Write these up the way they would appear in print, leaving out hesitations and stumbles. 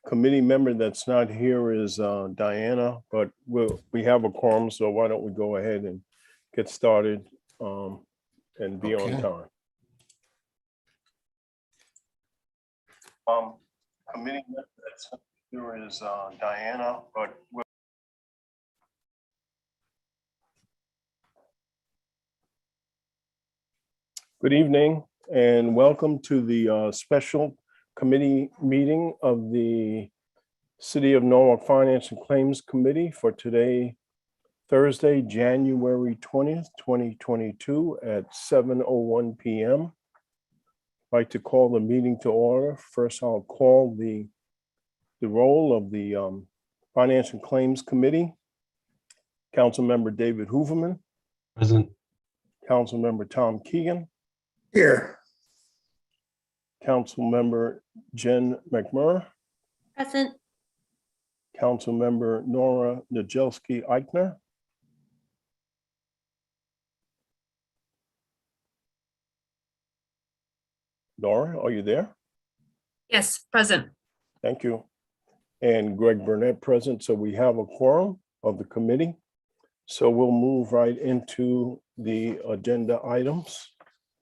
Committee member that's not here is Diana, but we have a quorum, so why don't we go ahead and get started and be on time. Committee member that's not here is Diana, but good evening and welcome to the special committee meeting of the City of Norwalk Finance and Claims Committee for today, Thursday, January 20th, 2022 at 7:01 p.m. I'd like to call the meeting to order. First, I'll call the roll of the Finance and Claims Committee. Councilmember David Hooverman. Present. Councilmember Tom Keegan. Here. Councilmember Jen McMurray. Present. Councilmember Nora Najelski-Eichner. Nora, are you there? Yes, present. Thank you. And Greg Burnett present. So we have a quorum of the committee. So we'll move right into the agenda items.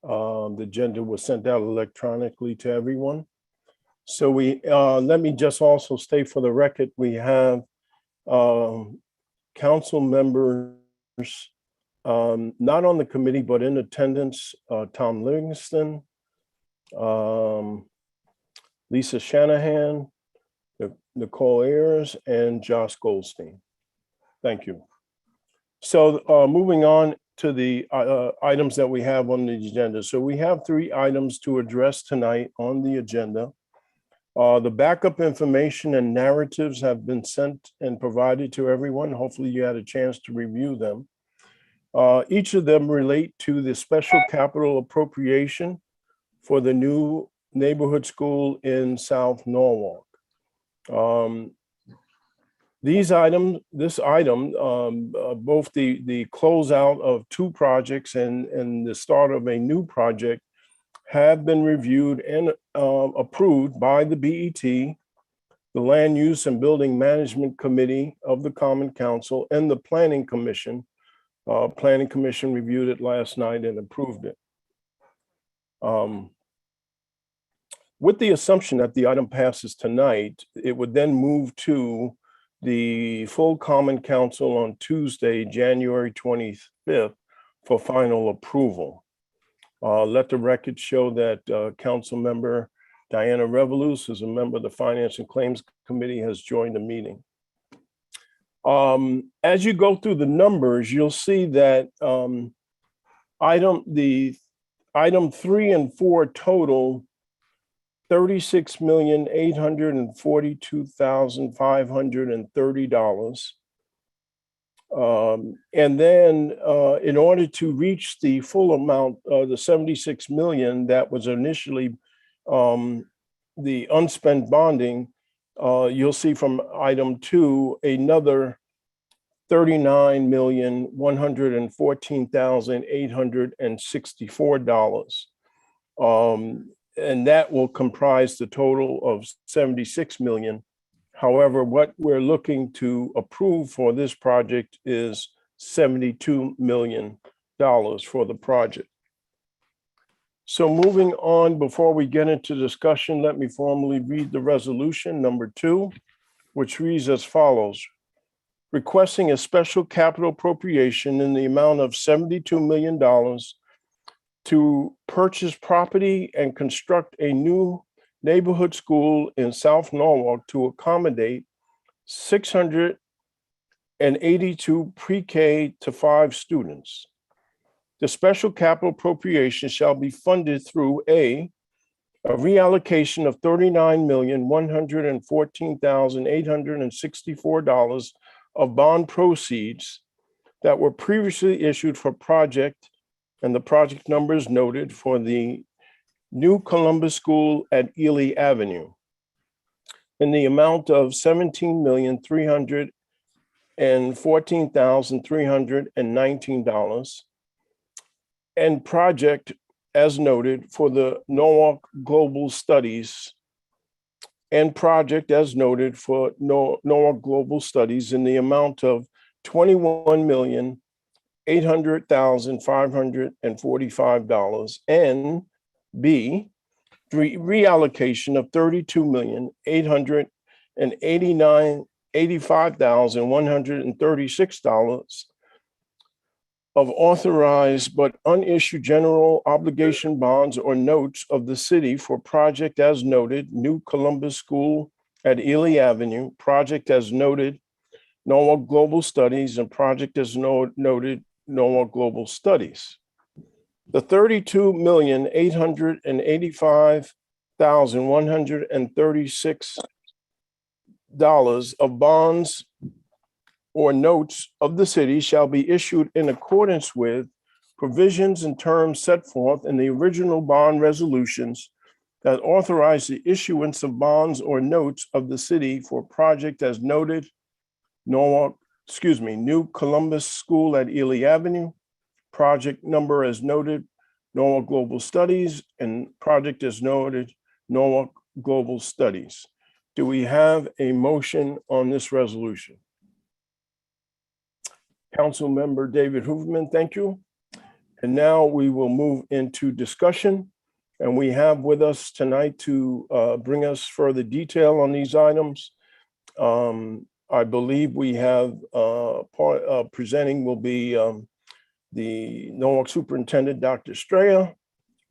The agenda was sent out electronically to everyone. So let me just also state for the record, we have council members not on the committee, but in attendance, Tom Livingston, Lisa Shanahan, Nicole Ayers, and Josh Goldstein. Thank you. So moving on to the items that we have on the agenda. So we have 3 items to address tonight on the agenda. The backup information and narratives have been sent and provided to everyone. Hopefully you had a chance to review them. Each of them relate to the special capital appropriation for the new neighborhood school in South Norwalk. This item, both the closeout of 2 projects and the start of a new project have been reviewed and approved by the BET, the Land Use and Building Management Committee of the Common Council, and the Planning Commission. Planning Commission reviewed it last night and approved it. With the assumption that the item passes tonight, it would then move to the full Common Council on Tuesday, January 25th for final approval. Let the record show that Council Member Diana Revolus, who's a member of the Finance and Claims Committee, has joined the meeting. As you go through the numbers, you'll see that item 3 and 4 total $36,842,530. And then in order to reach the full amount of the 76 million that was initially the unspent bonding, you'll see from item 2 another $39,114,864. And that will comprise the total of 76 million. However, what we're looking to approve for this project is $72 million for the project. So moving on, before we get into discussion, let me formally read the resolution number 2, which reads as follows. Requesting a special capital appropriation in the amount of $72 million to purchase property and construct a new neighborhood school in South Norwalk to accommodate 682 pre-K to 5 students. The special capital appropriation shall be funded through a reallocation of $39,114,864 of bond proceeds that were previously issued for project, and the project numbers noted, for the new Columbus School at Ely Avenue in the amount of $17,314,319, and project as noted for the Norwalk Global Studies and project as noted for Norwalk Global Studies in the amount of $21,800,545, and B, reallocation of $32,885,136 of authorized but unissued general obligation bonds or notes of the city for project as noted, New Columbus School at Ely Avenue, project as noted, Norwalk Global Studies, and project as noted, Norwalk Global Studies. The $32,885,136 of bonds or notes of the city shall be issued in accordance with provisions and terms set forth in the original bond resolutions that authorize the issuance of bonds or notes of the city for project as noted, New Columbus School at Ely Avenue, project number as noted, Norwalk Global Studies, and project as noted, Norwalk Global Studies. Do we have a motion on this resolution? Councilmember David Hooverman, thank you. And now we will move into discussion. And we have with us tonight to bring us further detail on these items. I believe we have presenting will be the Norwalk Superintendent, Dr. Estrella,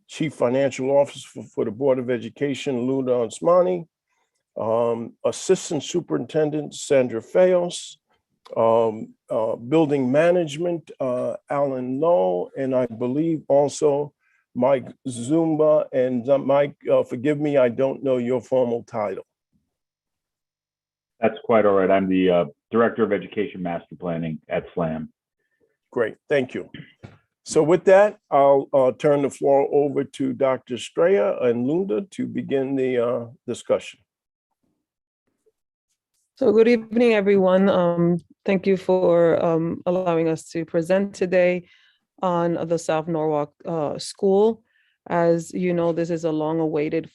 Chief Financial Officer for the Board of Education, Luna Osmani, Assistant Superintendent, Sandra Fayos, Building Management, Alan Lowe, and I believe also Mike Zumba. And Mike, forgive me, I don't know your formal title. That's quite all right. I'm the Director of Education Master Planning at SLAM. Great, thank you. So with that, I'll turn the floor over to Dr. Estrella and Lunda to begin the discussion. So good evening, everyone. Thank you for allowing us to present today on the South Norwalk School. As you know, this is a long-awaited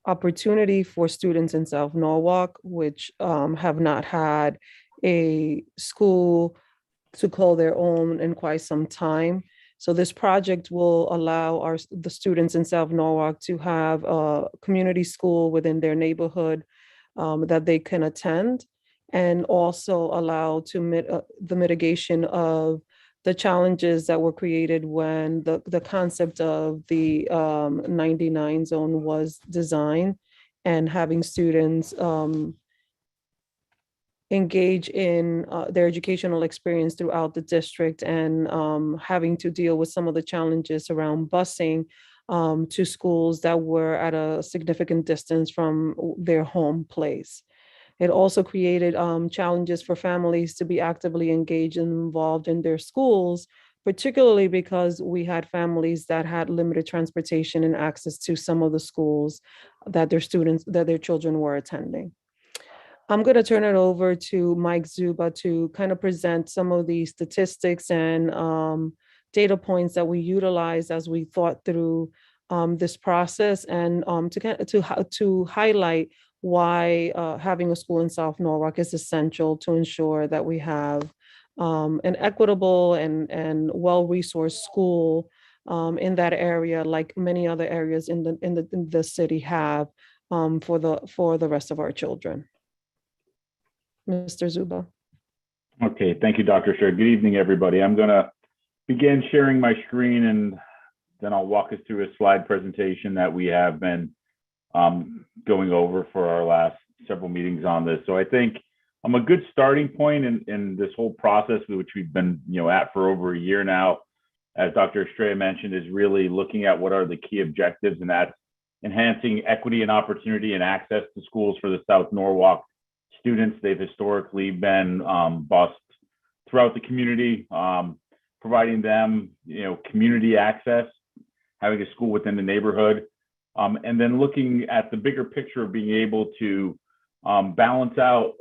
opportunity for students in South Norwalk, which have not had a school to call their own in quite some time. So this project will allow the students in South Norwalk to have a community school within their neighborhood that they can attend, and also allow the mitigation of the challenges that were created when the concept of the 99 zone was designed, and having students engage in their educational experience throughout the district, and having to deal with some of the challenges around busing to schools that were at a significant distance from their home place. It also created challenges for families to be actively engaged and involved in their schools, particularly because we had families that had limited transportation and access to some of the schools that their children were attending. I'm going to turn it over to Mike Zuba to kind of present some of the statistics and data points that we utilized as we thought through this process, and to highlight why having a school in South Norwalk is essential to ensure that we have an equitable and well-resourced school in that area, like many other areas in the city have for the rest of our children. Mr. Zuba. Okay, thank you, Dr. Sher. Good evening, everybody. I'm going to begin sharing my screen, and then I'll walk us through a slide presentation that we have been going over for our last several meetings on this. So I think a good starting point in this whole process, which we've been at for over a year now, as Dr. Estrella mentioned, is really looking at what are the key objectives, and that's enhancing equity and opportunity and access to schools for the South Norwalk students. They've historically been bused throughout the community, providing them community access, having a school within the neighborhood, and then looking at the bigger picture of being able to balance out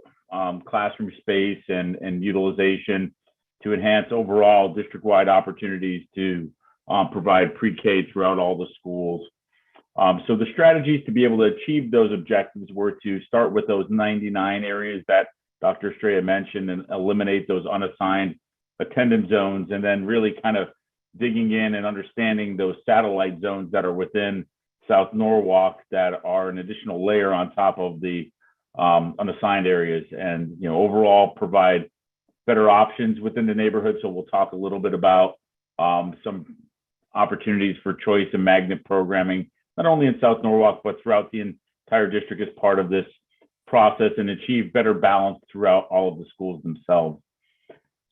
classroom space and utilization to enhance overall district-wide opportunities to provide pre-K throughout all the schools. So the strategies to be able to achieve those objectives were to start with those 99 areas that Dr. Estrella mentioned and eliminate those unassigned attendance zones, and then really kind of digging in and understanding those satellite zones that are within South Norwalk that are an additional layer on top of the unassigned areas, and overall provide better options within the neighborhood. So we'll talk a little bit about some opportunities for choice and magnet programming, not only in South Norwalk, but throughout the entire district as part of this process, and achieve better balance throughout all of the schools themselves.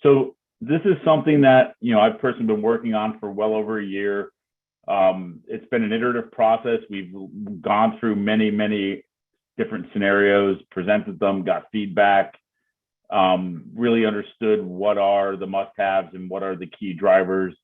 So this is something that I've personally been working on for well over a year. It's been an iterative process. We've gone through many different scenarios, presented them, got feedback, really understood what are the must-haves and what are the key drivers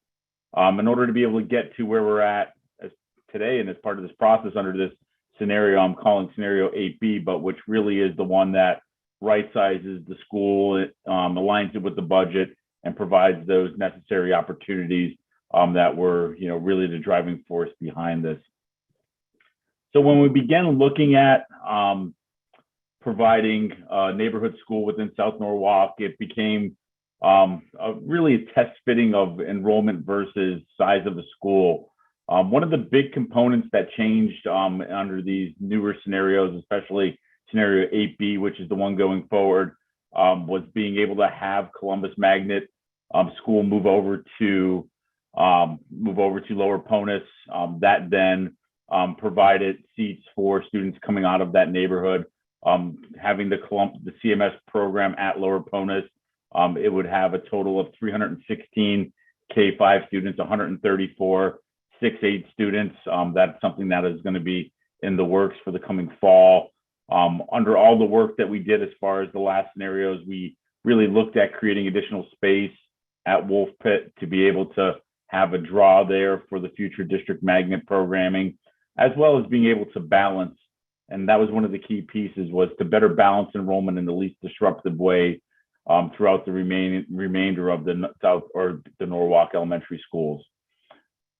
in order to be able to get to where we're at as today. And as part of this process, under this scenario I'm calling scenario 8B, but which really is the one that right sizes the school, it aligns it with the budget, and provides those necessary opportunities that were really the driving force behind this. So when we began looking at providing a neighborhood school within South Norwalk, it became really a test fitting of enrollment versus size of the school. One of the big components that changed under these newer scenarios, especially scenario 8B, which is the one going forward, was being able to have Columbus Magnet School move over to Lower Ponus. That then provided seats for students coming out of that neighborhood. Having the CMS program at Lower Ponus, it would have a total of 316 K5 students, 134 6-8 students. That's something that is going to be in the works for the coming fall. Under all the work that we did as far as the last scenarios, we really looked at creating additional space at Wolf Pit to be able to have a draw there for the future district magnet programming, as well as being able to balance. And that was one of the key pieces, was to better balance enrollment in the least disruptive way throughout the remainder of the South or the Norwalk elementary schools.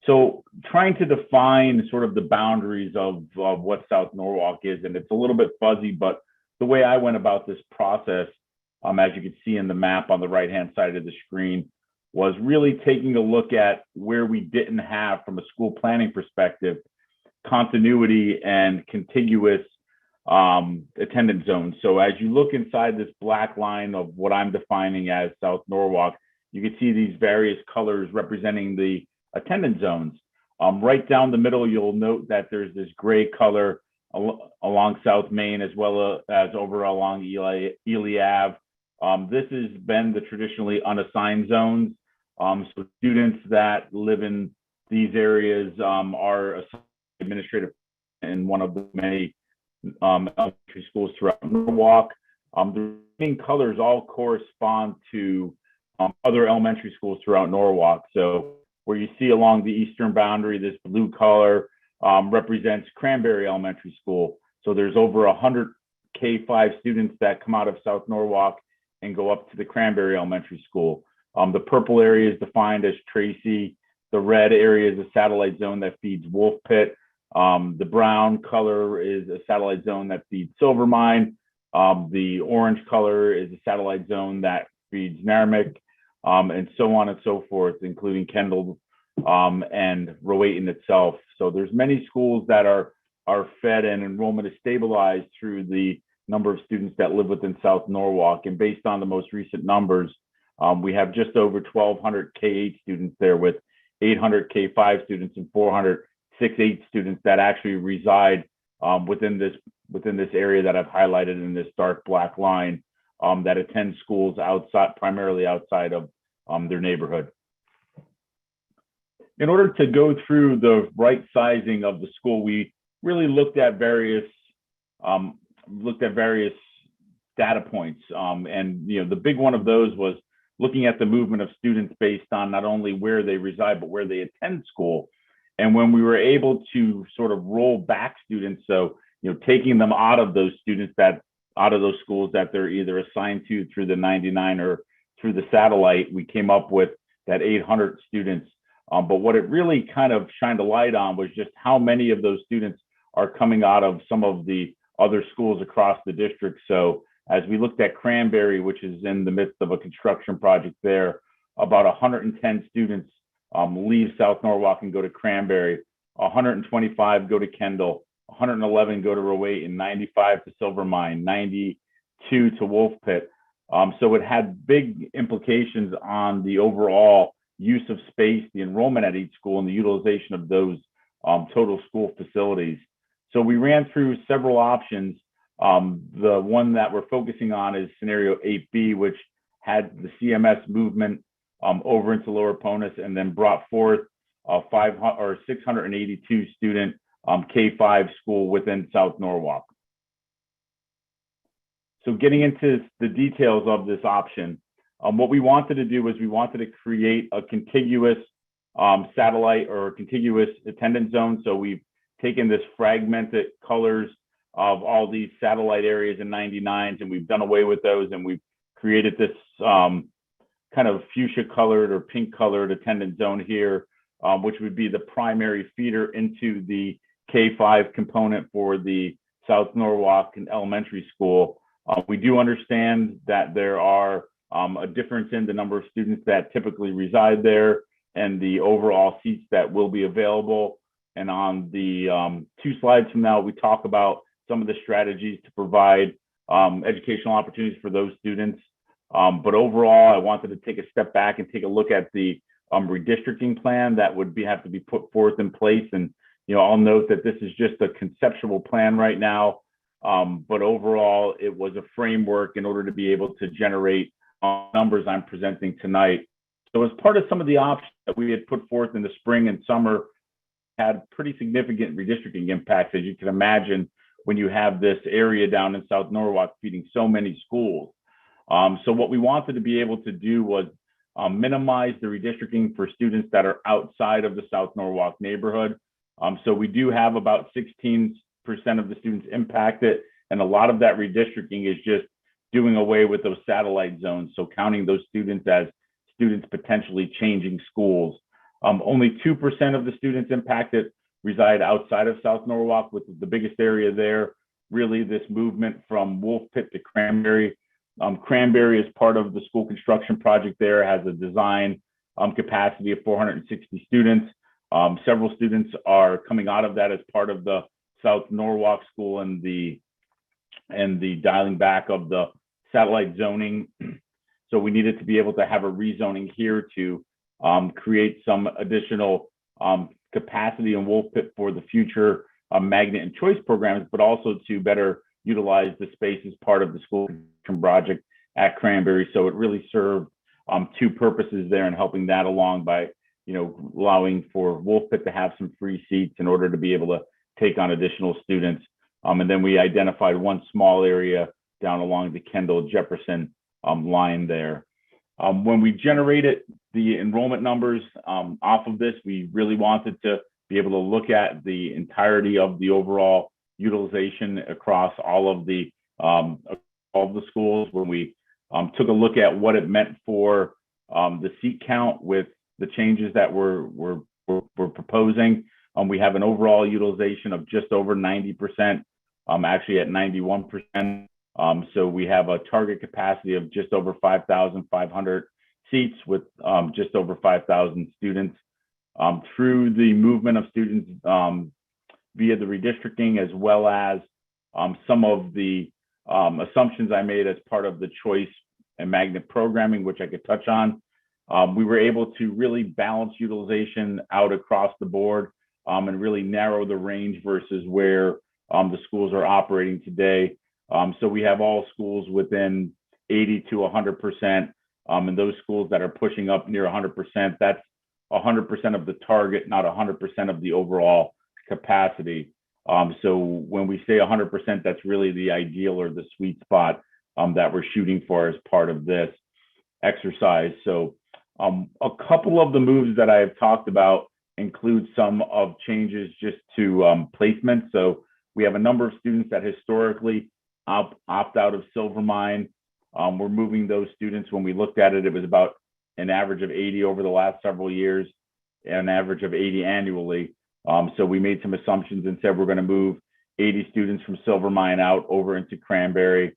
So trying to define sort of the boundaries of what South Norwalk is, and it's a little bit fuzzy, but the way I went about this process, as you can see in the map on the right-hand side of the screen, was really taking a look at where we didn't have, from a school planning perspective, continuity and contiguous attendance zones. So as you look inside this black line of what I'm defining as South Norwalk, you can see these various colors representing the attendance zones. Right down the middle, you'll note that there's this gray color along South Main, as well as over along Ely Ave. This has been the traditionally unassigned zones. So students that live in these areas are assigned administrative in one of the many elementary schools throughout Norwalk. The remaining colors all correspond to other elementary schools throughout Norwalk. So where you see along the eastern boundary, this blue color represents Cranberry Elementary School. So there's over 100 K5 students that come out of South Norwalk and go up to the Cranberry Elementary School. The purple area is defined as Tracy. The red area is a satellite zone that feeds Wolf Pit. The brown color is a satellite zone that feeds Silver Mine. The orange color is a satellite zone that feeds Narmic, and so on and so forth, including Kendall and Rowayton itself. So there's many schools that are fed, and enrollment is stabilized through the number of students that live within South Norwalk. And based on the most recent numbers, we have just over 1,200 K8 students there, with 800 K5 students and 400 6-8 students that actually reside within this area that I've highlighted in this dark black line, that attend schools primarily outside of their neighborhood. In order to go through the right sizing of the school, we really looked at various data points, and the big one of those was looking at the movement of students based on not only where they reside but where they attend school. And when we were able to sort of roll back students, so taking them out of those schools that they're either assigned to through the 99 or through the satellite, we came up with that 800 students But what it really kind of shined a light on was just how many of those students are coming out of some of the other schools across the district. So as we looked at Cranberry, which is in the midst of a construction project there, about 110 students leave South Norwalk and go to Cranberry, 125 go to Kendall, 111 go to Rowayton, 95 to Silver Mine, 92 to Wolf Pit. So it had big implications on the overall use of space, the enrollment at each school, and the utilization of those total school facilities. So we ran through several options. The one that we're focusing on is scenario 8B, which had the CMS movement over into Lower Ponus and then brought forth a 682 student K-5 school within South Norwalk. So getting into the details of this option, what we wanted to do was we wanted to create a contiguous satellite or contiguous attendance zone. So we've taken this fragmented colors of all these satellite areas in 99s, and we've done away with those, and we've created this kind of fuchsia colored or pink colored attendance zone here, which would be the primary feeder into the K-5 component for the South Norwalk Elementary School. We do understand that there are a difference in the number of students that typically reside there and the overall seats that will be available. And on the 2 slides from now, we talk about some of the strategies to provide educational opportunities for those students. But overall, I wanted to take a step back and take a look at the redistricting plan that would have to be put forth in place. And I'll note that this is just a conceptual plan right now, but overall, it was a framework in order to be able to generate numbers I'm presenting tonight. So as part of some of the options that we had put forth in the spring and summer, had pretty significant redistricting impacts, as you can imagine, when you have this area down in South Norwalk feeding so many schools. So what we wanted to be able to do was minimize the redistricting for students that are outside of the South Norwalk neighborhood. So we do have about 16% of the students impacted, and a lot of that redistricting is just doing away with those satellite zones. So counting those students as students potentially changing schools. Only 2% of the students impacted reside outside of South Norwalk, with the biggest area there, really this movement from Wolf Pit to Cranberry. Cranberry is part of the school construction project there, has a design capacity of 460 students. Several students are coming out of that as part of the South Norwalk School and the dialing back of the satellite zoning. So we needed to be able to have a rezoning here to create some additional capacity in Wolf Pit for the future magnet and choice programs, but also to better utilize the space as part of the school construction project at Cranberry. So it really served 2 purposes there, and helping that along by allowing for Wolf Pit to have some free seats in order to be able to take on additional students. And then we identified one small area down along the Kendall Jefferson line there. When we generated the enrollment numbers off of this, we really wanted to be able to look at the entirety of the overall utilization across all of the schools. When we took a look at what it meant for the seat count with the changes that we're proposing, we have an overall utilization of just over 90%, actually at 91%. So we have a target capacity of just over 5,500 seats with just over 5,000 students. Through the movement of students via the redistricting, as well as some of the assumptions I made as part of the choice and magnet programming, which I could touch on, we were able to really balance utilization out across the board and really narrow the range versus where the schools are operating today. So we have all schools within 80 to 100%, and those schools that are pushing up near 100%, that's 100% of the target, not 100% of the overall capacity. So when we say 100%, that's really the ideal or the sweet spot that we're shooting for as part of this exercise. So a couple of the moves that I have talked about include some of changes just to placement. So we have a number of students that historically opt out of Silver Mine. We're moving those students. When we looked at it, it was about an average of 80 over the last several years. an average of 80 annually. So we made some assumptions and said we're going to move 80 students from Silvermine out over into Cranberry.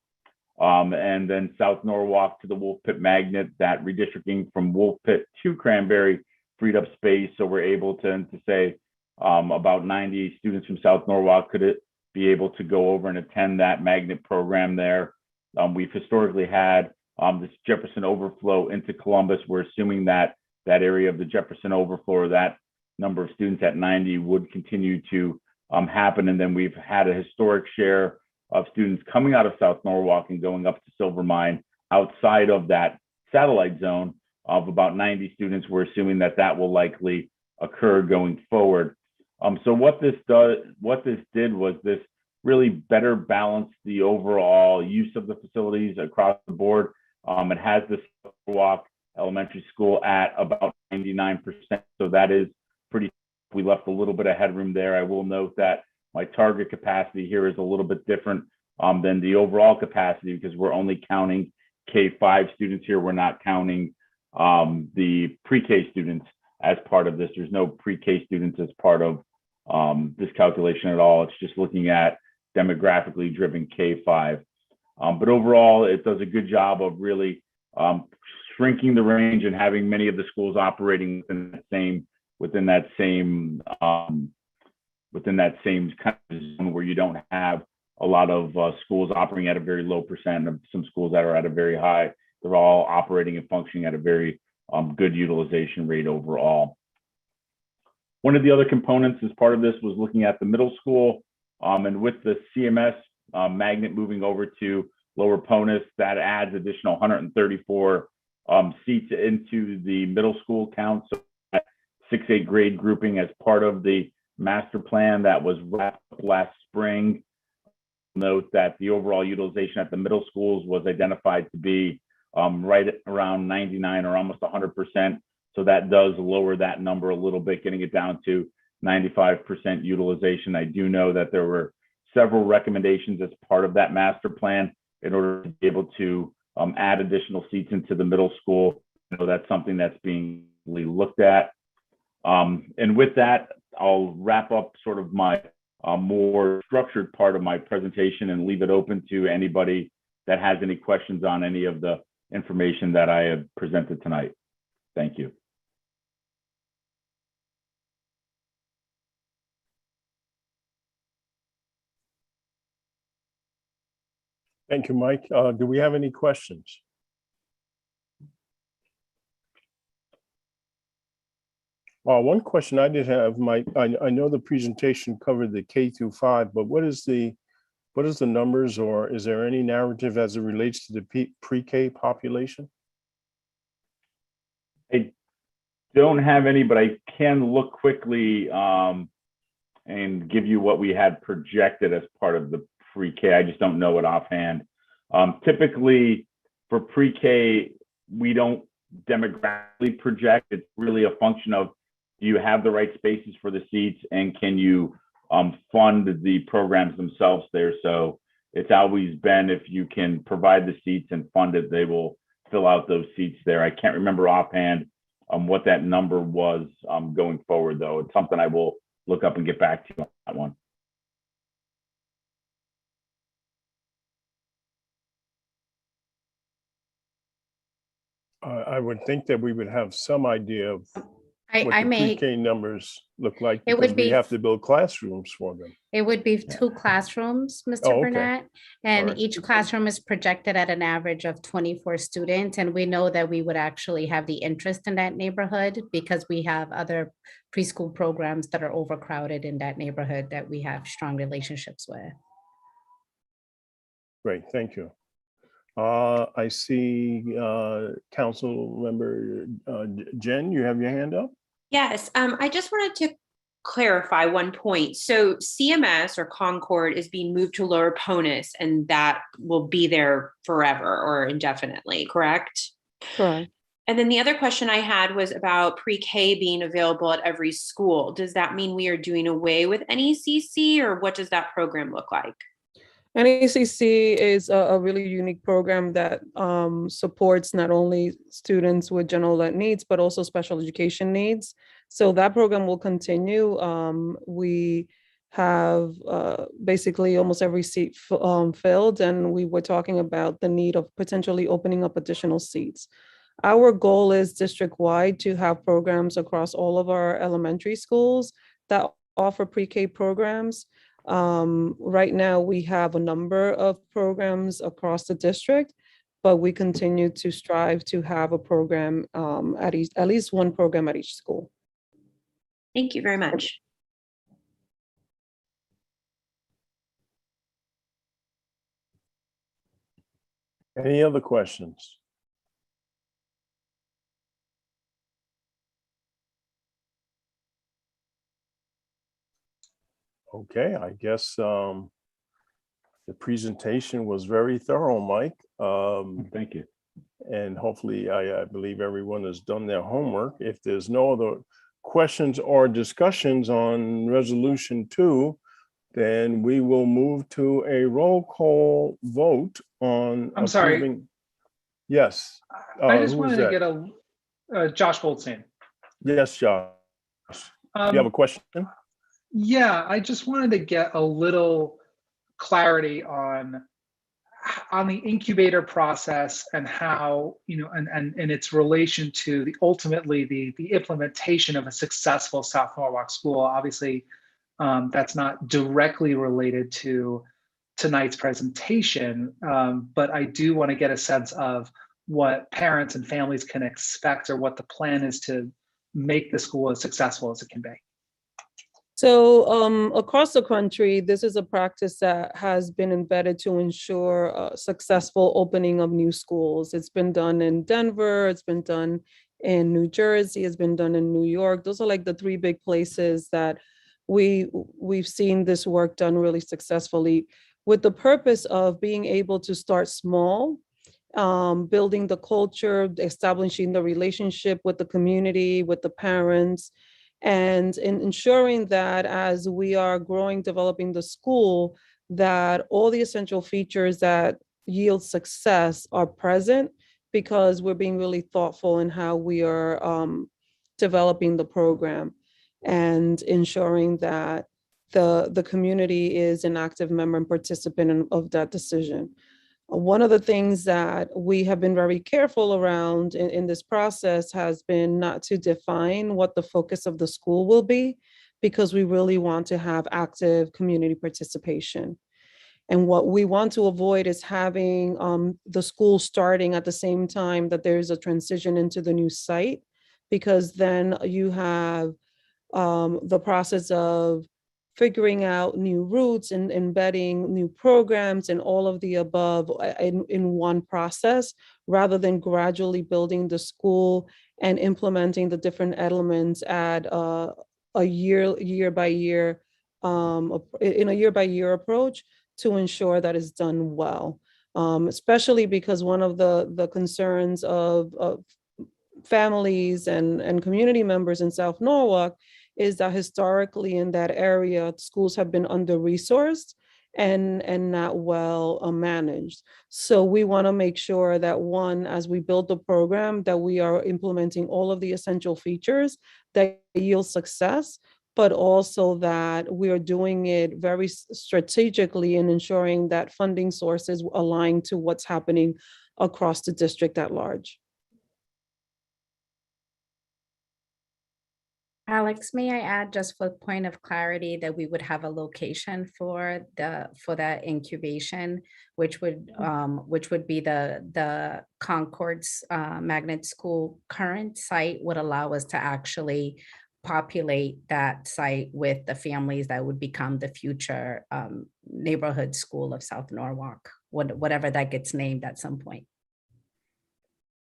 And then South Norwalk to the Wolf Pit Magnet. That redistricting from Wolf Pit to Cranberry freed up space. So we're able to say about 90 students from South Norwalk could be able to go over and attend that magnet program there. We've historically had this Jefferson overflow into Columbus. We're assuming that that area of the Jefferson overflow, or that number of students at 90, would continue to happen. And then we've had a historic share of students coming out of South Norwalk and going up to Silvermine outside of that satellite zone of about 90 students. We're assuming that that will likely occur going forward. So what this did was this really better balance the overall use of the facilities across the board. It has the South Norwalk Elementary School at about 99%. So that is pretty, we left a little bit of headroom there. I will note that my target capacity here is a little bit different than the overall capacity, because we're only counting K-5 students here. We're not counting the pre-K students as part of this. There's no pre-K students as part of this calculation at all. It's just looking at demographically driven K-5. But overall, it does a good job of really shrinking the range and having many of the schools operating within that same kind of zone where you don't have a lot of schools operating at a very low percent of some schools that are at a very high. They're all operating and functioning at a very good utilization rate overall. One of the other components as part of this was looking at the middle school, and with the CMS magnet moving over to Lower Ponus, that adds additional 134 seats into the middle count. So 6-8 grade grouping as part of the master plan that was wrapped up last spring. Note that the overall utilization at the middle schools was identified to be right around 99 or almost 100%. So that does lower that number a little bit, getting it down to 95% utilization. I do know that there were several recommendations as part of that master plan in order to be able to add additional seats into the middle school. So that's something that's being looked at. And with that, I'll wrap up sort of my more structured part of my presentation and leave it open to anybody that has any questions on any of the information that I have presented tonight. Thank you. Thank you, Mike. Do we have any questions? One question I did have, Mike, I know the presentation covered the K through 5, but what is the numbers, or is there any narrative as it relates to the pre-K population? I don't have any, but I can look quickly and give you what we had projected as part of the pre-K. I just don't know it offhand. Typically for pre-K, we don't demographically project. It's really a function of, do you have the right spaces for the seats, and can you fund the programs themselves there? So it's always been, if you can provide the seats and fund it, they will fill out those seats there. I can't remember offhand what that number was going forward, though. It's something I will look up and get back to you on that one. I would think that we would have some idea of what I the may, pre-K numbers look like, It would because we be- have to build classrooms for them. it would be 2 classrooms, Mr. Oh, okay. Burnett, and Alright. each classroom is projected at an average of 24 students. And we know that we would actually have the interest in that neighborhood because we have other preschool programs that are overcrowded in that neighborhood that we have strong relationships with. Great, thank you. I see Council Member Jen, you have your hand up? Yes, I just wanted to clarify one point. So CMS or Concord is being moved to Lower Ponus, and that will be there forever or indefinitely, correct? Correct. And then the other question I had was about pre-K being available at every school. Does that mean we are doing away with NECC, or what does that program look like? NECC is a really unique program that supports not only students with general ed needs, but also special education needs. So that program will continue. We have basically almost every seat filled, and we were talking about the need of potentially opening up additional seats. Our goal is district-wide to have programs across all of our elementary schools that offer pre-K programs. Right now, we have a number of programs across the district, but we continue to strive to have a program at least one program at each school. Thank you very much. Any other questions? Okay, I guess the presentation was very thorough, Mike. Thank you. And hopefully, I believe everyone has done their homework. If there's no other questions or discussions on resolution 2, then we will move to a roll call vote on I'm sorry. approving. Yes. I just who is wanted to that? get Josh Goldstein. Yes, Josh. You have a question? Yeah, I just wanted to get a little clarity on the incubator process and how, and its relation to ultimately the implementation of a successful South Norwalk school. Obviously, that's not directly related to tonight's presentation, but I do want to get a sense of what parents and families can expect, or what the plan is to make the school as successful as it can be. So across the country, this is a practice that has been embedded to ensure a successful opening of new schools. It's been done in Denver, it's been done in New Jersey, it's been done in New York. Those are like the 3 big places that we've seen this work done really successfully, with the purpose of being able to start small, building the culture, establishing the relationship with the community, with the parents, and in ensuring that as we are growing, developing the school, that all the essential features that yield success are present, because we're being really thoughtful in how we are developing the program and ensuring that the community is an active member and participant of that decision. One of the things that we have been very careful around in this process has been not to define what the focus of the school will be, because we really want to have active community participation. And what we want to avoid is having the school starting at the same time that there's a transition into the new site, because then you have the process of figuring out new routes and embedding new programs and all of the above in one process, rather than gradually building the school and implementing the different elements at a year by year approach to ensure that it's done well. Especially because one of the concerns of families and community members in South Norwalk is that historically in that area, schools have been under-resourced and not well managed. So we want to make sure that, one, as we build the program, that we are implementing all of the essential features that yield success, but also that we are doing it very strategically in ensuring that funding sources align to what's happening across the district at large. Alex, may I add, just for point of clarity, that we would have a location for that incubation, which would be the Concord's magnet school. Current site would allow us to actually populate that site with the families that would become the future neighborhood school of South Norwalk, whatever that gets named at some point.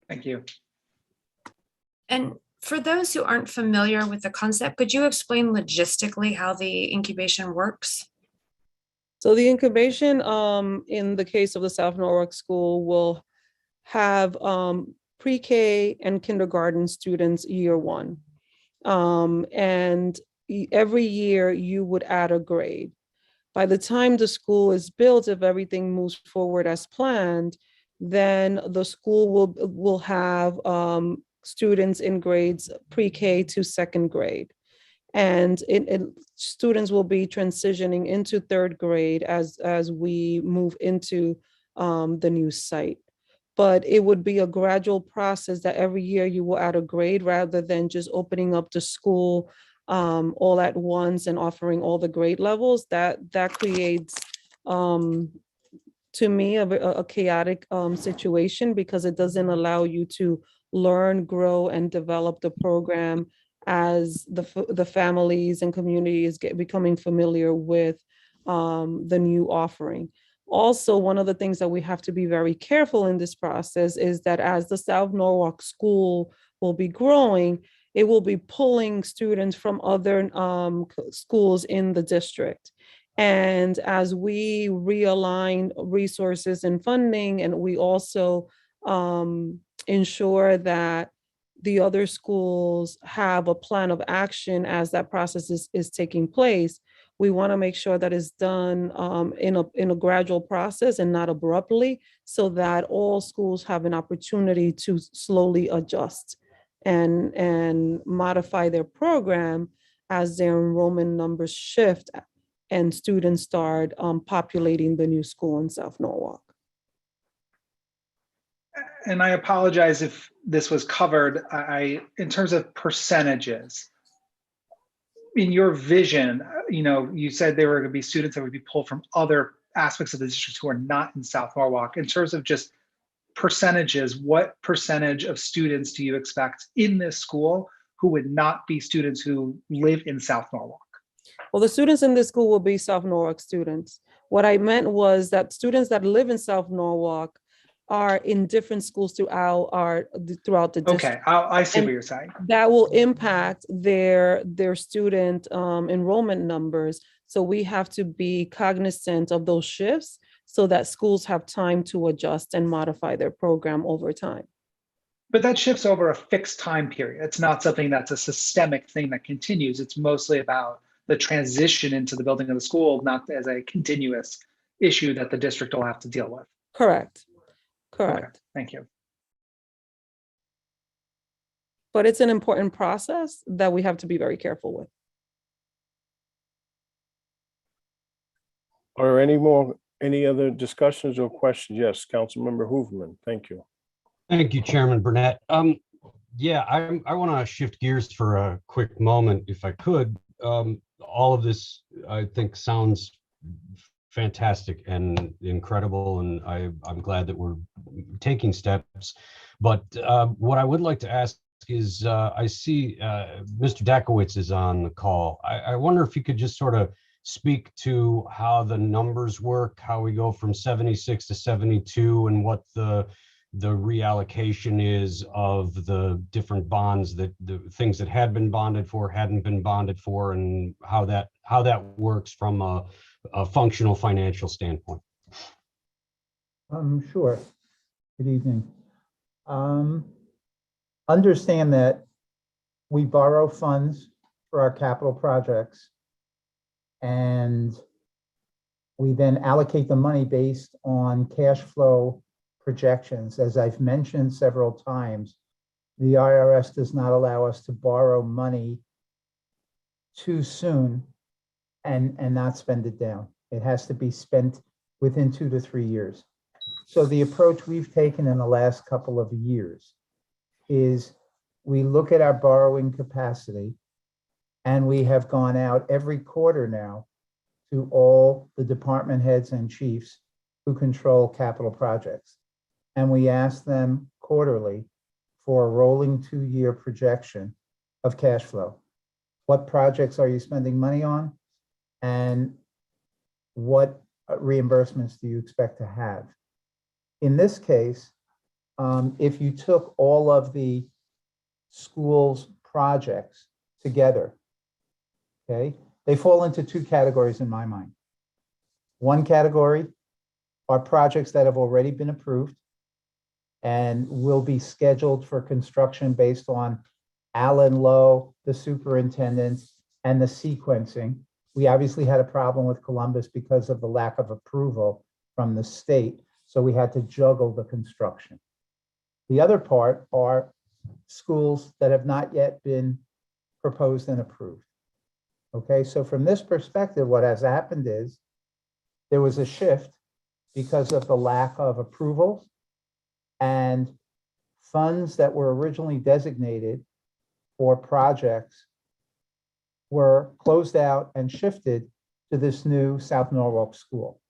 Thank you. And for those who aren't familiar with the concept, could you explain logistically how the incubation works? So the incubation, in the case of the South Norwalk School, will have pre-K and kindergarten students year 1. And every year you would add a grade. By the time the school is built, if everything moves forward as planned, then the school will have students in grades pre-K to second grade. And students will be transitioning into third grade as we move into the new site. But it would be a gradual process that every year you will add a grade rather than just opening up the school all at once and offering all the grade levels. That creates, to me, a chaotic situation, because it doesn't allow you to learn, grow, and develop the program as the families and communities becoming familiar with the new offering. Also, one of the things that we have to be very careful in this process is that as the South Norwalk School will be growing, it will be pulling students from other schools in the district. And as we realign resources and funding, and we also ensure that the other schools have a plan of action as that process is taking place, we want to make sure that it's done in a gradual process and not abruptly, so that all schools have an opportunity to slowly adjust and modify their program as their enrollment numbers shift and students start populating the new school in South Norwalk. And I apologize if this was covered. In terms of percentages, in your vision, you said there were going to be students that would be pulled from other aspects of the district who are not in South Norwalk. In terms of just percentages, what percentage of students do you expect in this school who would not be students who live in South Norwalk? Well, the students in this school will be South Norwalk students. What I meant was that students that live in South Norwalk are in different schools throughout the district. Okay, I see what you're saying. That will impact their student enrollment numbers. So we have to be cognizant of those shifts so that schools have time to adjust and modify their program over time. But that shifts over a fixed time period. It's not something that's a systemic thing that continues. It's mostly about the transition into the building of the school, not as a continuous issue that the district will have to deal with. Correct. Okay, thank you. But it's an important process that we have to be very careful with. Are there any other discussions or questions? Yes, Councilmember Hooverman, thank you. Thank you, Chairman Burnett. Yeah, I want to shift gears for a quick moment, if I could. All of this, I think, sounds fantastic and incredible, and I'm glad that we're taking steps. But what I would like to ask is, I see Mr. Dakowitz is on the call. I wonder if you could just sort of speak to how the numbers work, how we go from 76 to 72, and what the reallocation is of the different bonds, that the things that had been bonded for, hadn't been bonded for, and how that works from a functional financial standpoint. Sure. Good evening. Understand that we borrow funds for our capital projects, and we then allocate the money based on cash flow projections. As I've mentioned several times, the IRS does not allow us to borrow money too soon and not spend it down. It has to be spent within 2 to 3 years. So the approach we've taken in the last couple of years is we look at our borrowing capacity, and we have gone out every quarter now to all the department heads and chiefs who control capital projects. And we ask them quarterly for a rolling 2-year projection of cash flow. What projects are you spending money on? And what reimbursements do you expect to have? In this case, if you took all of the school's projects together, okay, they fall into 2 categories in my mind. One category are projects that have already been approved and will be scheduled for construction based on Alan Lowe, the superintendent, and the sequencing. We obviously had a problem with Columbus because of the lack of approval from the state, so we had to juggle the construction. The other part are schools that have not yet been proposed and approved. Okay, so from this perspective, what has happened is there was a shift because of the lack of approvals, and funds that were originally designated for projects were closed out and shifted to this new South Norwalk school.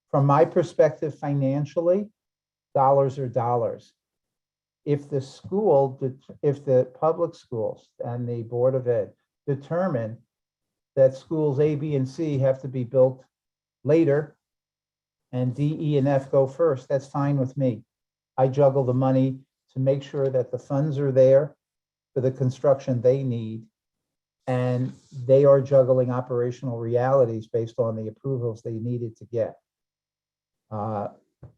From my perspective, financially, dollars are dollars. If the school, if the public schools and the Board of Ed determine that schools A, B, and C have to be built later and D, E, and F go first, that's fine with me. I juggle the money to make sure that the funds are there for the construction they need, and they are juggling operational realities based on the approvals they needed to get.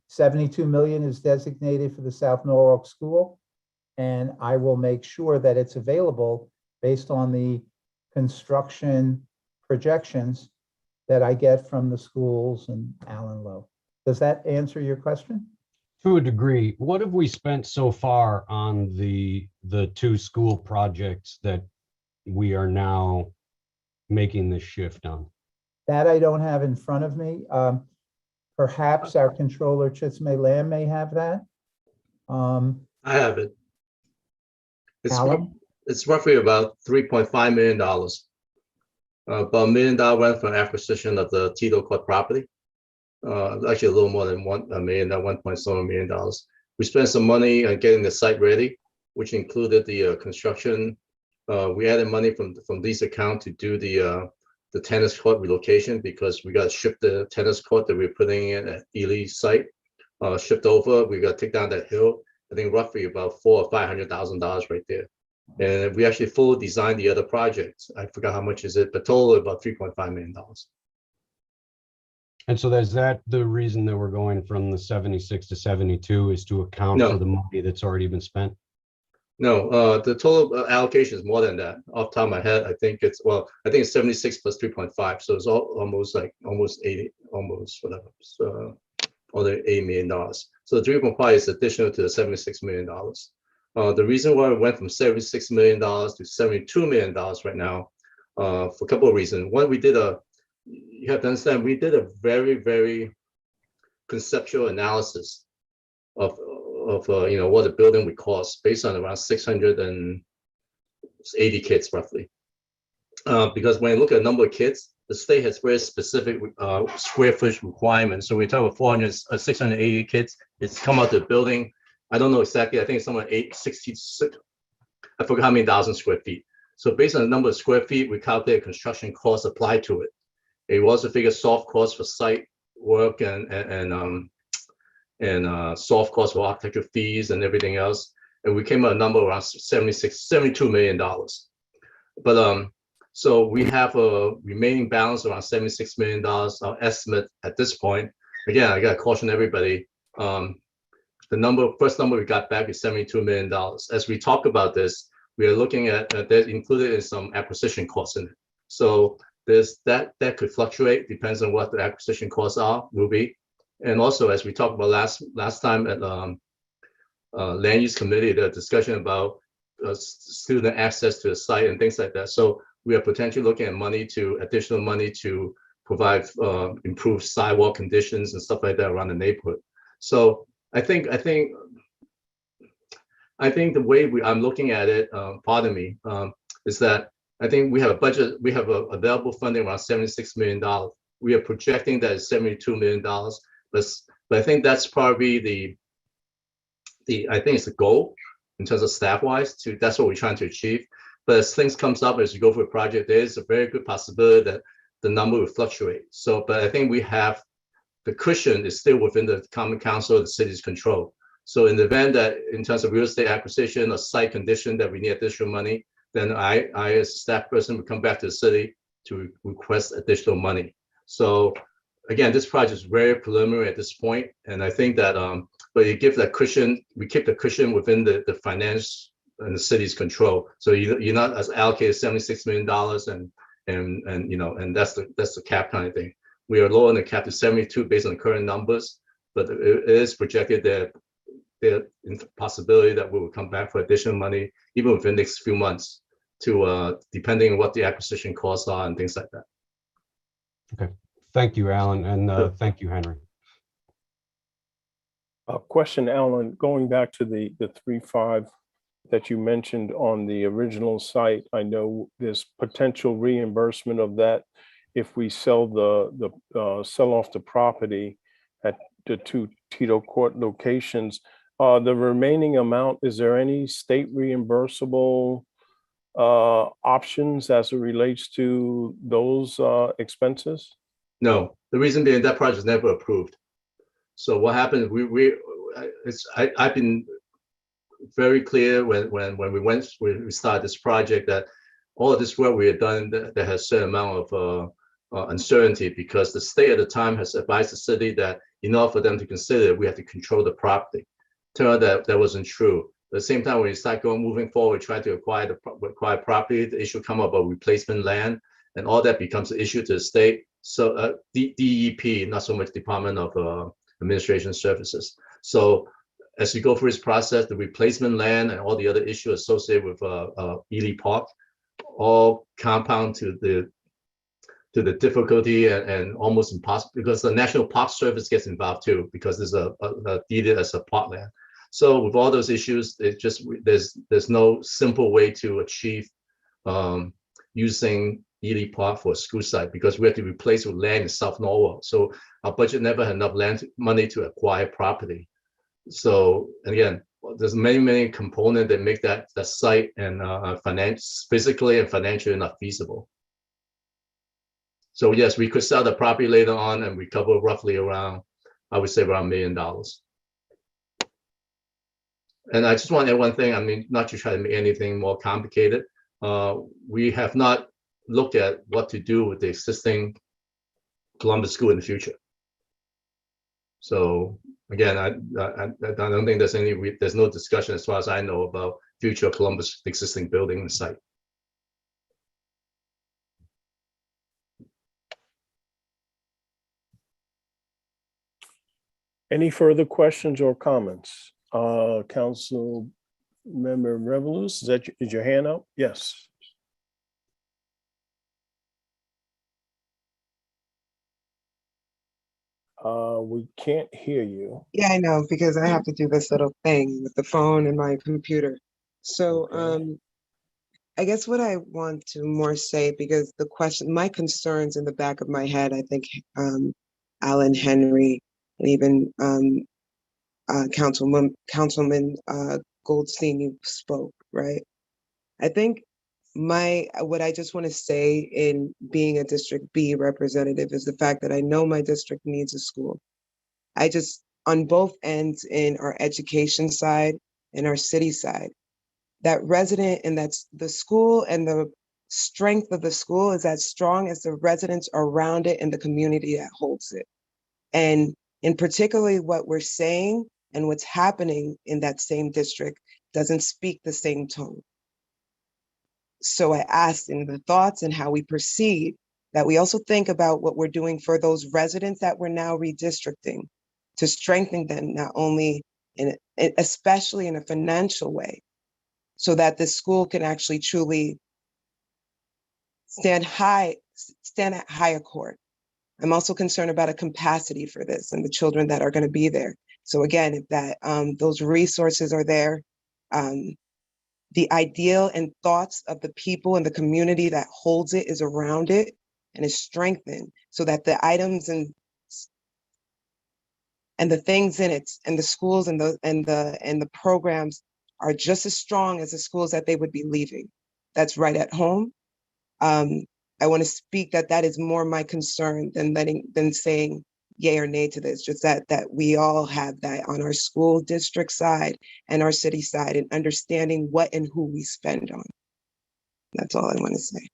72 million is designated for the South Norwalk School, and I will make sure that it's available based on the construction projections that I get from the schools and Allen Lowe. Does that answer your question? To a degree. What have we spent so far on the two school projects that we are now making this shift on? That I don't have in front of me. Perhaps our controller, Chisme Lamb, may have that. I have it. Alan? It's roughly about $3.5 million. About $1 million went for acquisition of the Tito Court property. Actually, a little more than $1 million, $1.7 million. We spent some money on getting the site ready, which included the construction. We added money from this account to do the tennis court relocation, because we got to ship the tennis court that we're putting in at Ely site, shipped over. We got to take down that hill. I think roughly about $400,000 or $500,000 right there. And we actually full designed the other projects. I forgot how much is it, but total about $3.5 million. And so is that the reason that we're going from the 76 to 72 is to account No. for the money that's already been spent? No, the total allocation is more than that. Off the top of my head, I think it's 76 plus 3.5. So it's almost 80, almost whatever. So only $8 million. So the 3.5 is additional to the $76 million. The reason why we went from $76 million to $72 million right now, for a couple of reasons. One, you have to understand, we did a very, very conceptual analysis of what the building would cost based on around 680 kids roughly. Because when you look at the number of kids, the state has very specific square footage requirements. So we talk about 680 kids. It's come out the building. I don't know exactly. I think it's somewhere 866. I forgot how many thousand square feet. So based on the number of square feet, we calculate construction costs applied to it. It also figure soft costs for site work and soft costs for architecture fees and everything else. And we came out a number around $72 million. But so we have a remaining balance around $76 million. Our estimate at this point, again, I got to caution everybody. The first number we got back is $72 million. As we talk about this, we are looking at that included in some acquisition costs in it. So that could fluctuate, depends on what the acquisition costs will be. And also, as we talked about last time at land use committee, the discussion about student access to the site and things like that. So we are potentially looking at additional money to provide improved sidewalk conditions and stuff like that around the neighborhood. So I think the way I'm looking at it, pardon me, is that I think we have a budget, we have available funding around $76 million. We are projecting that it's $72 million. But I think that's probably I think it's the goal in terms of staff-wise. That's what we're trying to achieve. But as things comes up, as you go through a project, there is a very good possibility that the number will fluctuate. So, but I think we have the cushion is still within the Common Council of the city's control. So in the event that in terms of real estate acquisition or site condition that we need additional money, then I as a staff person would come back to the city to request additional money. So again, this project is very preliminary at this point, and I think that but you give that cushion, we keep the cushion within the finance and the city's control. So you're not as allocated $76 million and that's the cap kind of thing. We are lower than the cap to 72 based on the current numbers, but it is projected that the possibility that we will come back for additional money, even within the next few months, to depending on what the acquisition costs are and things like that. Okay, thank you, Alan, and Sure. thank you, Henry. A question, Alan, going back to the 3.5 that you mentioned on the original site. I know there's potential reimbursement of that if we sell sell off the property at the 2 Tito Court locations. The remaining amount, is there any state reimbursable options as it relates to those expenses? No, the reason being that project is never approved. So what happened? I've been very clear when we started this project that all of this work we had done that has a certain amount of uncertainty, because the state at the time has advised the city that in order for them to consider, we have to control the property. Turned out that wasn't true. At the same time, when you start moving forward, trying to acquire property, the issue come up of replacement land, and all that becomes an issue to the state. So DEP, not so much Department of Administration Services. So as you go through this process, the replacement land and all the other issues associated with Ely Park all compound to the difficulty and almost impossible, because the National Park Service gets involved too, because there's a deeded as a parkland. So with all those issues, it just there's no simple way to achieve using Ely Park for a school site, because we have to replace with land in South Norwalk. So our budget never had enough money to acquire property. So again, there's many components that make that site and physically and financially not feasible. So yes, we could sell the property later on and recover roughly around, I would say around $1 million. And I just want to add one thing. I mean, not to try to make anything more complicated. We have not looked at what to do with the existing Columbus School in the future. So again, I don't think there's no discussion as far as I know about future Columbus existing building and site. Any further questions or comments? Council Member Revelous, is your hand up? Yes. We can't hear you. Yeah, I know, because I have to do this little thing with the phone and my computer. So Okay. I guess what I want to more say, because the question, my concerns in the back of my head, I think Alan, Henry, and even Councilman Goldstein, you spoke, right? I think what I just want to say in being a District B representative is the fact that I know my district needs a school. I just, on both ends, in our education side and our city side, that resident, and that's the school, and the strength of the school is as strong as the residents around it and the community that holds it. And in particularly what we're saying and what's happening in that same district doesn't speak the same tone. So I asked in the thoughts and how we proceed that we also think about what we're doing for those residents that we're now redistricting, to strengthen them, not only especially in a financial way, so that the school can actually truly stand at higher court. I'm also concerned about a capacity for this and the children that are going to be there. So again, if that those resources are there, the ideal and thoughts of the people and the community that holds it is around it and is strengthened, so that the items and the things in it and the schools and the programs are just as strong as the schools that they would be leaving. That's right at home. I want to speak that is more my concern than saying yay or nay to this, just that we all have that on our school district side and our city side, and understanding what and who we spend on. That's all I want to say.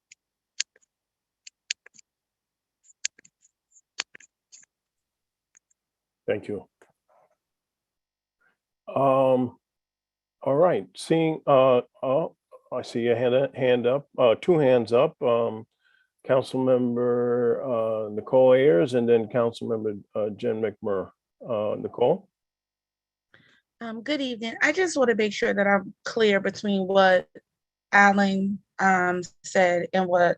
Thank you. All right, seeing, I see a hand up, two hands up. Councilmember Nicole Ayers, and then Councilmember Jen McMurray. Nicole? Good evening. I just want to make sure that I'm clear between what Alan said and what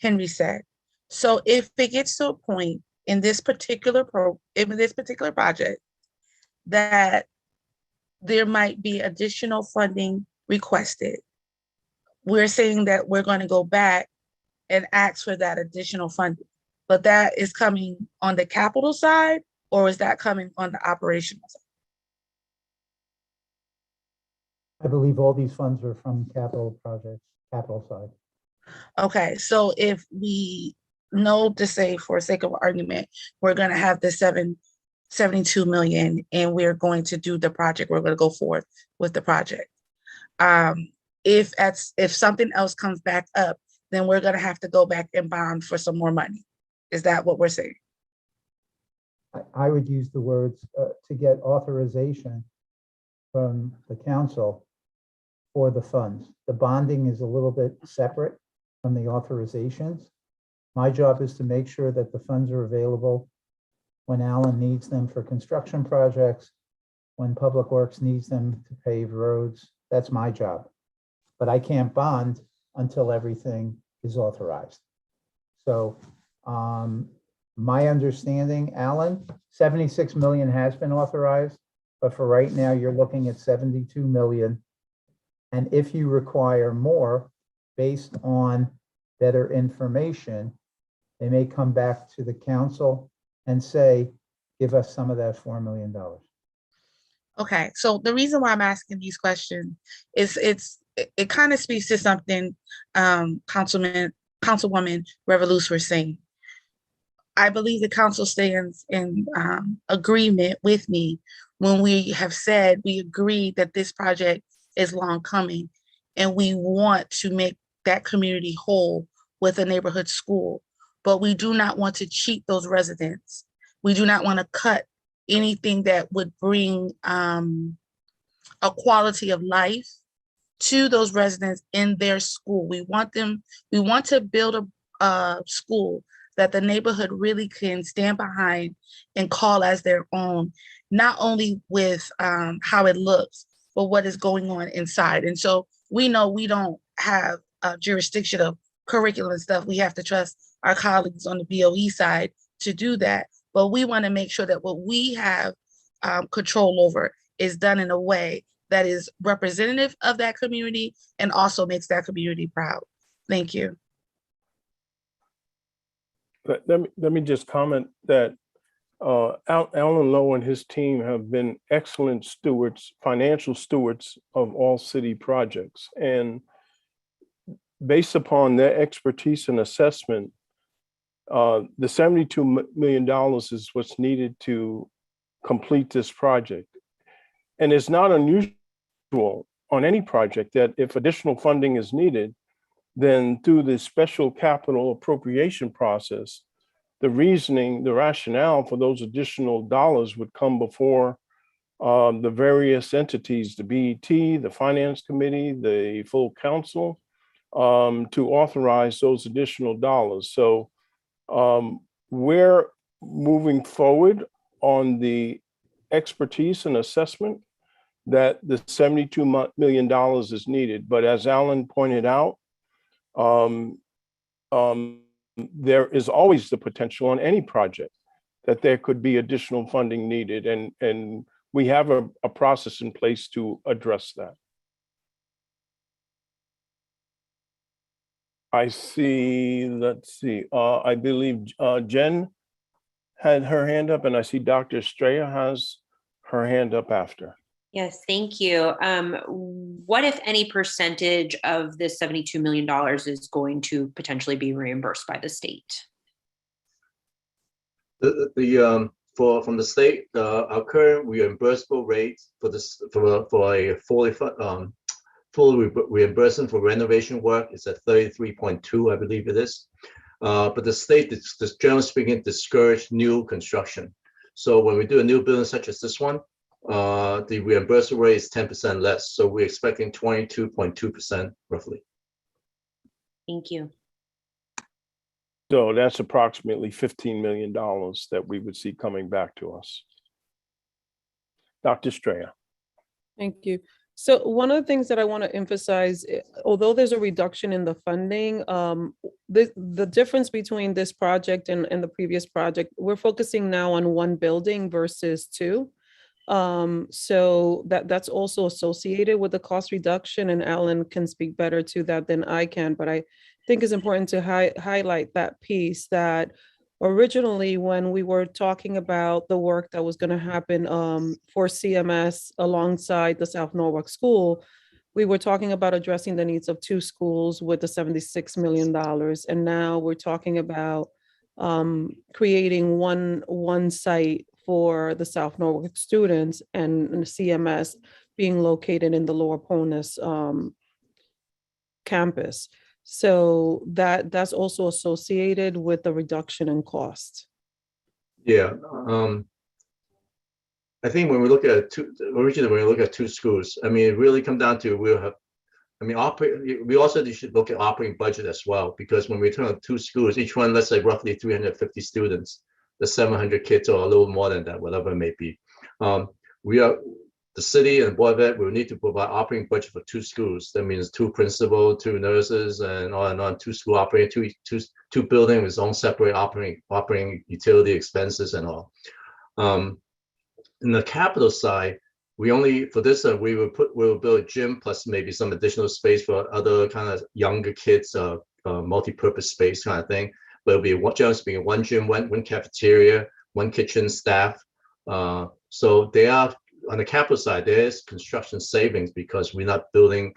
Henry said. So if it gets to a point in this particular project that there might be additional funding requested, we're saying that we're going to go back and ask for that additional funding. But that is coming on the capital side, or is that coming on the operational side? I believe all these funds are from capital projects, capital side. Okay, so if we know to say, for sake of argument, we're going to have the 72 million and we're going to do the project, we're going to go forth with the project. If something else comes back up, then we're going to have to go back and bond for some more money. Is that what we're saying? I would use the words to get authorization from the council for the funds. The bonding is a little bit separate from the authorizations. My job is to make sure that the funds are available when Alan needs them for construction projects, when Public Works needs them to pave roads. That's my job. But I can't bond until everything is authorized. So my understanding, Alan, 76 million has been authorized, but for right now, you're looking at 72 million. And if you require more based on better information, they may come back to the council and say, give us some of that $4 million. Okay, so the reason why I'm asking these questions is it kind of speaks to something Councilwoman Revolus was saying. I believe the council stands in agreement with me when we have said we agree that this project is long coming and we want to make that community whole with a neighborhood school, but we do not want to cheat those residents. We do not want to cut anything that would bring a quality of life to those residents in their school. We want to build a school that the neighborhood really can stand behind and call as their own, not only with how it looks, but what is going on inside. And so we know we don't have a jurisdiction of curriculum and stuff. We have to trust our colleagues on the BOE side to do that. But we want to make sure that what we have control over is done in a way that is representative of that community and also makes that community proud. Thank you. But let me just comment that Alan Lowe and his team have been excellent stewards, financial stewards of all city projects. And based upon their expertise and assessment, the $72 million is what's needed to complete this project. And it's not unusual on any project that if additional funding is needed, then through the special capital appropriation process, the reasoning, the rationale for those additional dollars would come before the various entities, the BET, the Finance Committee, the full council, to authorize those additional dollars. So we're moving forward on the expertise and assessment that the $72 million is needed. But as Alan pointed out, there is always the potential on any project that there could be additional funding needed. And we have a process in place to address that. I see, let's see, I believe Jen had her hand up and I see Dr. Estrella has her hand up after. Yes, thank you. What, if any, percentage of this $72 million is going to potentially be reimbursed by the state? From the state, our current reimbursable rate for this for a full reimbursement for renovation work is at 33.2, I believe it is. But the state, generally speaking, discourage new construction. So when we do a new building such as this one, the reimbursement rate is 10% less. So we're expecting 22.2% roughly. Thank you. So that's approximately $15 million that we would see coming back to us. Dr. Strayer. Thank you. So one of the things that I want to emphasize, although there's a reduction in the funding, the difference between this project and the previous project, we're focusing now on one building versus two. So that's also associated with the cost reduction, and Alan can speak better to that than I can, but I think it's important to highlight that piece that originally when we were talking about the work that was going to happen for CMS alongside the South Norwalk School, we were talking about addressing the needs of two schools with the $76 million. And now we're talking about creating one site for the South Norwalk students and CMS being located in the Lower Ponus campus. So that's also associated with the reduction in cost. Yeah, I think when we look at originally when we look at two schools, I mean, it really come down to we'll have. I mean, we also should look at operating budget as well, because when we turn on two schools, each one, let's say roughly 350 students, the 700 kids or a little more than that, whatever it may be. The city and Board of Ed will need to provide operating budget for two schools. That means two principals, two nurses, and on, two school operating, two buildings with its own separate operating utility expenses and all. In the capital side, we only for this we'll build a gym plus maybe some additional space for other kind of younger kids, multi-purpose space kind of thing. But it'll be generally speaking one gym, one cafeteria, one kitchen staff. So they are on the capital side. There's construction savings because we're not building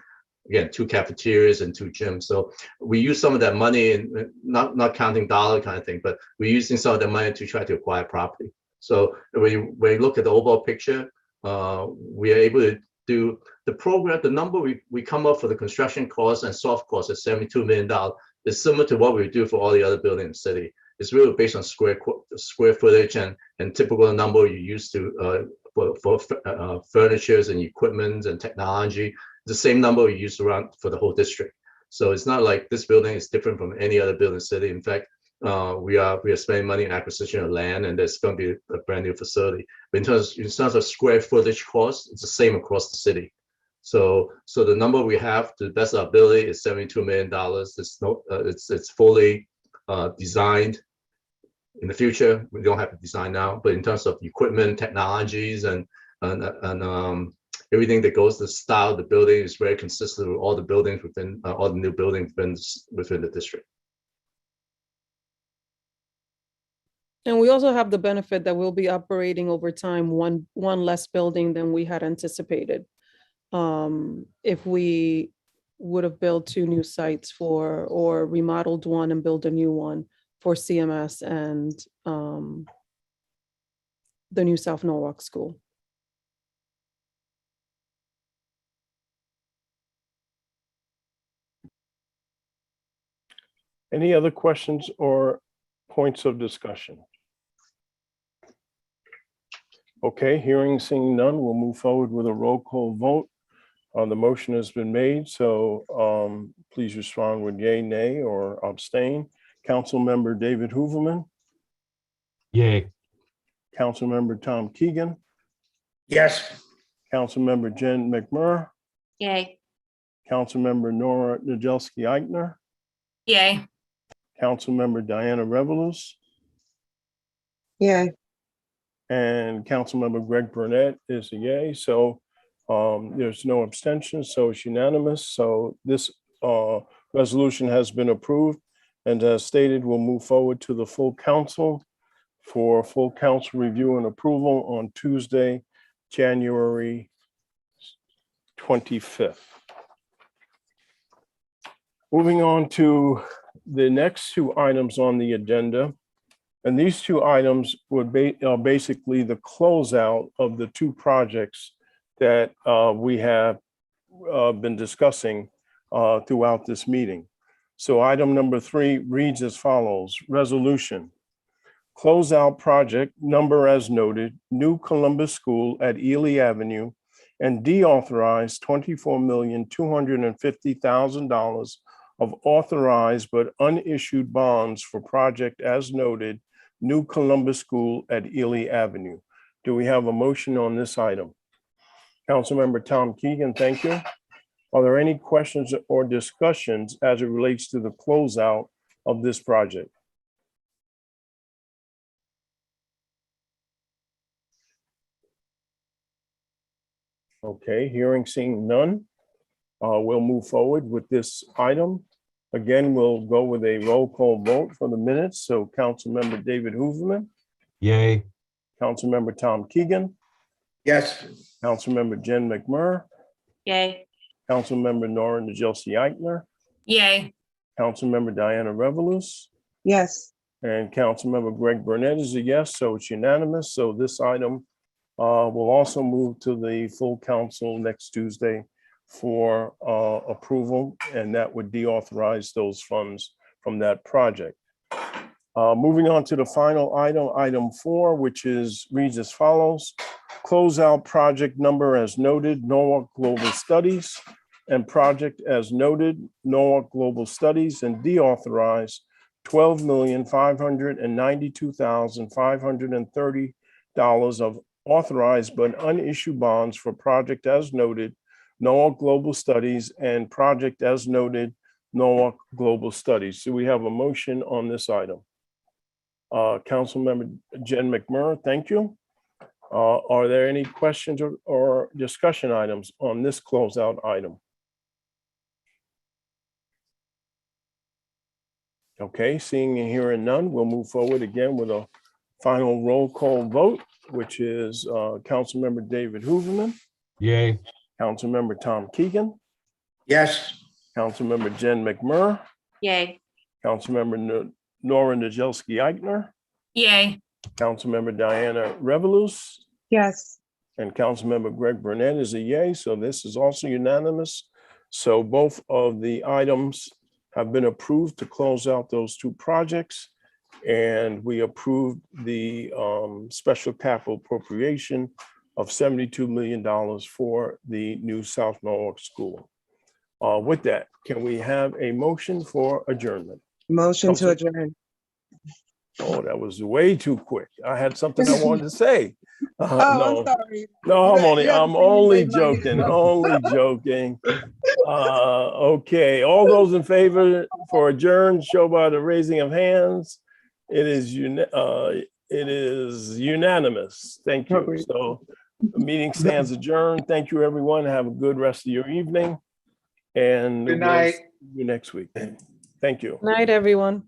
again two cafeterias and two gyms. So we use some of that money, and not counting dollar kind of thing, but we're using some of that money to try to acquire property. So when you look at the overall picture, we are able to do the program. The number we come up for the construction costs and soft costs is $72 million. Is similar to what we do for all the other buildings in the city. It's really based on square footage and typical number you use to for furnitures and equipment and technology. The same number we use around for the whole district. So it's not like this building is different from any other building in the city. In fact, we are spending money in acquisition of land, and there's going to be a brand new facility. But in terms of square footage cost, it's the same across the city. So the number we have to the best of our ability is $72 million. It's fully designed. In the future, we don't have to design now, but in terms of equipment, technologies, and everything that goes, the style of the building is very consistent with all the buildings within all the new buildings within the district. And we also have the benefit that we'll be operating over time one less building than we had anticipated. If we would have built two new sites or remodeled one and built a new one for CMS and the new South Norwalk School. Any other questions or points of discussion? Okay, hearing, seeing none, we'll move forward with a roll call vote. The motion has been made, so please respond with yay, nay, or abstain. Councilmember David Hooverman. Yay. Councilmember Tom Keegan. Yes. Councilmember Jen McMurray. Yay. Councilmember Nora Najelski-Eichner. Yay. Councilmember Diana Revelous. Yay. And Councilmember Greg Burnett is a yay. So there's no abstentions, so it's unanimous. So this resolution has been approved. And as stated, we'll move forward to the full council for full council review and approval on Tuesday, January 25th. Moving on to the next two items on the agenda. And these two items would be basically the closeout of the two projects that we have been discussing throughout this meeting. So item number 3 reads as follows: resolution. Closeout project number as noted, New Columbus School at Ely Avenue, and deauthorize $24,250,000 of authorized but unissued bonds for project as noted, New Columbus School at Ely Avenue. Do we have a motion on this item? Councilmember Tom Keegan, thank you. Are there any questions or discussions as it relates to the closeout of this project? Okay, hearing, seeing none, we'll move forward with this item. Again, we'll go with a roll call vote for the minutes. So Councilmember David Hooverman, Yay. Councilmember Tom Keegan, Yes. Councilmember Jen McMurray, Yay. Councilmember Nora Najelsi Eichner, Yay. Councilmember Diana Revelous, Yes. and Councilmember Greg Burnett is a yes, so it's unanimous. So this item will also move to the full council next Tuesday for approval, and that would deauthorize those funds from that project. Moving on to the final item, item 4, which reads as follows. Closeout project number as noted, Norwalk Global Studies, and project as noted, Norwalk Global Studies, and deauthorize $12,592,530 of authorized but unissued bonds for project as noted, Norwalk Global Studies, and project as noted, Norwalk Global Studies. So we have a motion on this item. Councilmember Jen McMurray, thank you. Are there any questions or discussion items on this closeout item? Okay, seeing and hearing none, we'll move forward again with a final roll call vote, which is Councilmember David Hooverman, Yay. Councilmember Tom Keegan, Yes. Councilmember Jen McMurray, Yay. Councilmember Nora Najelsi Eichner, Yay. Councilmember Diana Revelous, Yes. and Councilmember Greg Burnett is a yay. So this is also unanimous. So both of the items have been approved to close out those two projects. And we approved the special capital appropriation of $72 million for the new South Norwalk School. With that, can we have a motion for adjournment? Motion to adjourn. Oh, that was way too quick. I had something I wanted to say. I'm sorry. No, I'm You had to only see me wave my hand. only joking. Okay, all those in favor for adjourn, show by the raising of hands. It is unanimous. Thank you. Okay. So the meeting stands adjourned. Thank you, everyone. Have a good rest of your evening. And Good we'll night. see you next week. Thank you. Night, everyone.